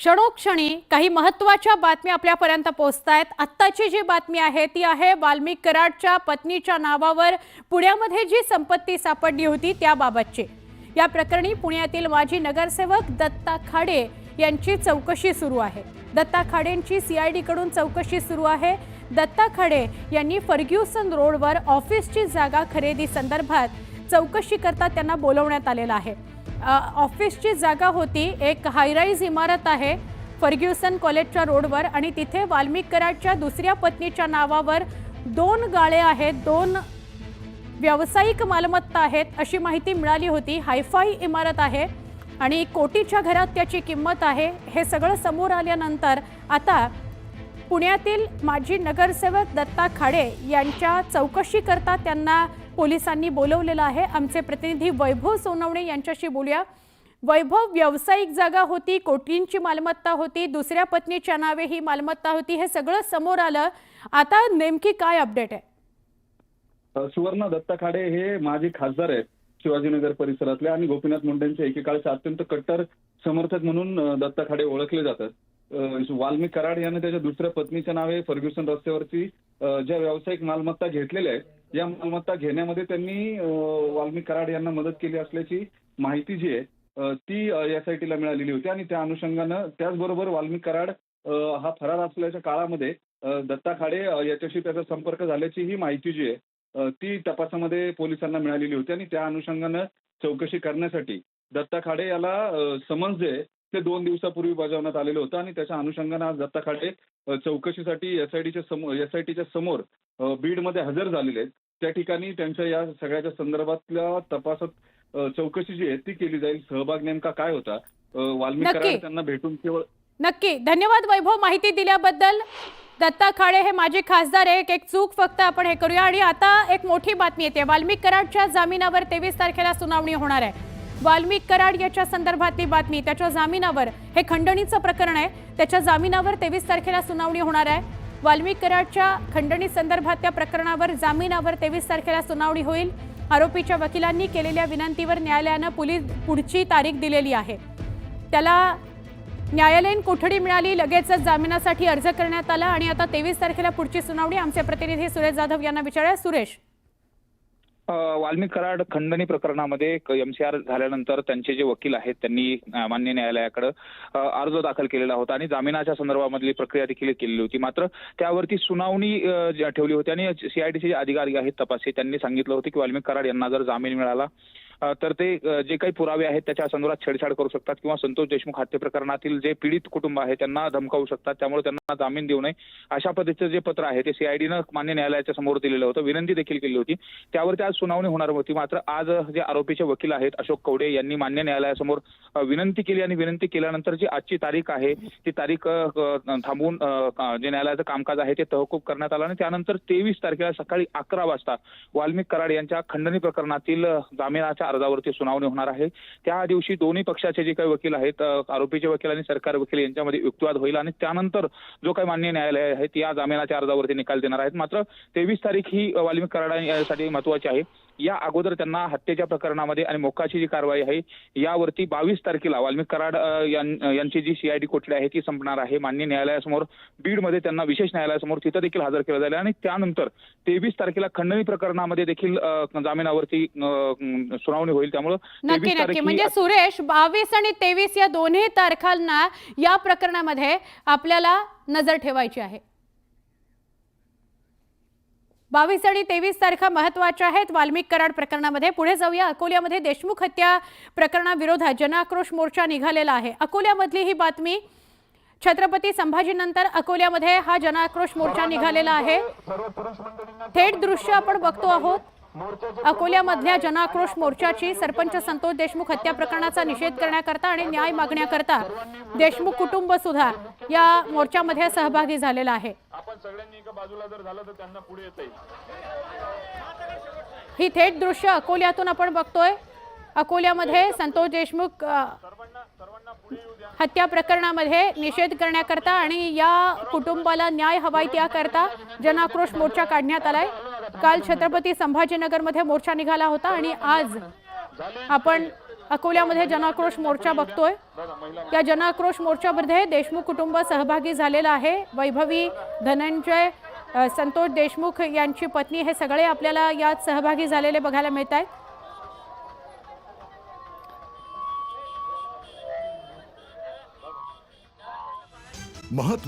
क्षणोक्षणी काही महत्त्वाच्या बातम्या आपल्यापर्यंत पोहोचतायत। आत्ताची जी बातमी आहे ती आहे वाल्मिक कराडच्या पत्नीच्या नावावर पुण्यामध्ये जी संपत्ती सापडली होती त्याबाबतची। या प्रकरणी पुण्यातील माजी नगरसेवक दत्ता खाडे यांची चौकशी सुरू आहे। दत्ता खाडेंची सीआयडी कडून चौकशी सुरू आहे। दत्ता खाडे यांनी फर्ग्युसन रोडवर ऑफिसची जागा खरेदी संदर्भात चौकशी करता त्यांना बोलवण्यात आलेलं आहे। ऑफिसची जागा होती एक हायराइज इमारत आहे फर्ग्युसन कॉलेजच्या रोडवर आणि तिथे वाल्मिक कराडच्या दुसऱ्या पत्नीच्या नावावर 2 गाळे आहेत, 2 व्यावसायिक मालमत्ता आहेत अशी माहिती मिळाली होती। हायफाय इमारत आहे आणि कोटीच्या घरात त्याची किंमत आहे। हे सगळं समोर आल्यानंतर आता पुण्यातील माजी नगरसेवक दत्ता खाडे यांच्या चौकशी करता त्यांना पोलिसांनी बोलवलेलं आहे। आमचे प्रतिनिधी वैभव सोनवणे यांच्याशी बोलूया। वैभव, व्यावसायिक जागा होती, कोटींची मालमत्ता होती, दुसऱ्या पत्नीच्या नावे ही मालमत्ता होती, हे सगळं समोर आलं। आता नेमकी काय अपडेट आहे? सुवर्ण, दत्ता खाडे हे माजी खासदार आहेत शिवाजीनगर परिसरातले आणि गोपीनाथ मुंडेंचे एकेकाळचे अत्यंत कट्टर समर्थक म्हणून दत्ता खाडे ओळखले जातात। वाल्मिक कराड यांनी त्याच्या दुसऱ्या पत्नीच्या नावे फर्ग्युसन रस्त्यावरची ज्या व्यावसायिक मालमत्ता घेतलेल्या आहेत या मालमत्ता घेण्यामध्ये त्यांनी वाल्मिक कराड यांना मदत केली असल्याची माहिती जी आहे ती एसआयटीला मिळालेली होती आणि त्या अनुषंगानं त्याचबरोबर वाल्मिक कराड हा फरार असल्याच्या काळामध्ये दत्ता खाडे याच्याशी त्याचा संपर्क झाल्याची ही माहिती जी आहे ती तपासामध्ये पोलिसांना मिळालेली होती आणि त्या अनुषंगानं चौकशी करण्यासाठी दत्ता खाडे याला समन्स जे ते 2 दिवसापूर्वी बजावण्यात आलेलं होतं आणि त्याच्या अनुषंगानं आज दत्ता खाडे चौकशीसाठी एसआयटीच्या समोर बीडमध्ये हजर झालेले आहेत। त्या ठिकाणी त्यांच्या या सगळ्याच्या संदर्भातल्या तपासात चौकशी जी आहे ती केली जाईल। सहभाग नेमका काय होता, वाल्मिक कराड त्यांना भेटून केवळ नक्की धन्यवाद वैभव माहिती दिल्याबद्दल। दत्ता खाडे हे माजी खासदार आहे। एक चूक फक्त आपण हे करूया आणि आता एक मोठी बातमी येते। वाल्मिक कराडच्या जामिनावर 23 तारखेला सुनावणी होणार आहे। वाल्मिक कराड याच्या संदर्भातली बातमी, त्याच्या जामिनावर, हे खंडणीचं प्रकरण आहे, त्याच्या जामिनावर 23 तारखेला सुनावणी होणार आहे। वाल्मिक कराडच्या खंडणी संदर्भातल्या प्रकरणावर जामिनावर 23 तारखेला सुनावणी होईल। आरोपीच्या वकिलांनी केलेल्या विनंतीवर न्यायालयानं पुढची तारीख दिलेली आहे। त्याला न्यायालयीन कोठडी मिळाली, लगेचच जामिनासाठी अर्ज करण्यात आला आणि आता 23 तारखेला पुढची सुनावणी। आमचे प्रतिनिधी सुरेश जाधव यांना विचारूया। सुरेश, वाल्मिक कराड खंडणी प्रकरणामध्ये एमसीआर झाल्यानंतर त्यांचे जे वकील आहेत त्यांनी मान्य न्यायालयाकडे अर्ज दाखल केलेला होता आणि जामिनाच्या संदर्भामधली प्रक्रिया देखील केलेली होती। मात्र त्यावरती सुनावणी ठेवली होती आणि सीआयडीचे अधिकारी आहेत तपासी त्यांनी सांगितलं होतं की वाल्मिक कराड यांना जर जामीन मिळाला तर ते जे काही पुरावे आहेत त्याच्या संदर्भात छेडछाड करू शकतात किंवा संतोष देशमुख हत्या प्रकरणातील जे पीडित कुटुंब आहे त्यांना धमकावू शकतात, त्यामुळे त्यांना जामीन देऊ नये अशा पद्धतीचं जे पत्र आहे ते सीआयडीनं मान्य न्यायालयाच्या समोर दिलेलं होतं, विनंती देखील केली होती। त्यावरती आज सुनावणी होणार होती। मात्र आज जे आरोपीचे वकील आहेत अशोक कवडे यांनी मान्य न्यायालयासमोर विनंती केली आणि विनंती केल्यानंतर जी आजची तारीख आहे ती तारीख थांबवून जे न्यायालयाचं कामकाज आहे ते तहकूब करण्यात आलं आणि त्यानंतर 23 तारखेला सकाळी 11 वाजता वाल्मिक कराड यांच्या खंडणी प्रकरणातील जामिनाच्या अर्जावरती सुनावणी होणार आहे। त्या दिवशी दोन्ही पक्षाचे जे काही वकील आहेत, आरोपीचे वकील आणि सरकारी वकील यांच्यामध्ये युक्तिवाद होईल आणि त्यानंतर जो काही मान्य न्यायालय आहे या जामिनाच्या अर्जावरती निकाल देणार आहेत। मात्र 23 तारीख ही वाल्मिक कराड यांच्यासाठी महत्त्वाची आहे। या अगोदर त्यांना हत्येच्या प्रकरणामध्ये आणि मोक्काची जी कारवाई आहे यावरती 22 तारखेला वाल्मिक कराड यांची जी सीआयडी कोठडी आहे ती संपणार आहे। मान्य न्यायालयासमोर बीडमध्ये त्यांना विशेष न्यायालयासमोर तिथं देखील हजर केलं जाईल आणि त्यानंतर 23 तारखेला खंडणी प्रकरणामध्ये देखील जामिनावरती सुनावणी होईल। त्यामुळे नक्की म्हणजे सुरेश 22 आणि 23 या दोन्ही तारखांना या प्रकरणामध्ये आपल्याला नजर ठेवायची आहे। 22 आणि 23 तारखा महत्वाच्या आहेत वाल्मिक कराड प्रकरणामध्ये। पुढे जाऊया। अकोल्यामध्ये देशमुख हत्या प्रकरणाविरोधात जनआक्रोश मोर्चा निघालेला आहे। अकोल्यामधली ही बातमी, छत्रपती संभाजीनंतर अकोल्यामध्ये हा जनआक्रोश मोर्चा निघालेला आहे। थेट दृश्य आपण बघतो आहोत। अकोल्यामधल्या जनआक्रोश मोर्चाची सरपंच संतोष देशमुख हत्या प्रकरणाचा निषेध करण्याकरता आणि न्याय मागण्याकरता देशमुख कुटुंब सुद्धा या मोर्चामध्ये सहभागी झालेला आहे। ही थेट दृश्य अकोल्यातून आपण बघतोय। अकोल्यामध्ये संतोष देशमुख हत्या प्रकरणामध्ये निषेध करण्याकरता आणि या कुटुंबाला न्याय हवाय त्याकरता जनआक्रोश मोर्चा काढण्यात आलाय। काल छत्रपती संभाजीनगरमध्ये मोर्चा निघाला होता आणि आज आपण अकोल्यामध्ये जनाक्रोश मोर्चा बघतोय। या जनाक्रोश मोर्चामध्ये देशमुख कुटुंब सहभागी झालेलं आहे। वैभवी, धनंजय, संतोष देशमुख यांची पत्नी हे सगळे आपल्याला यात सहभागी झालेले बघायला मिळत आहेत। महत्व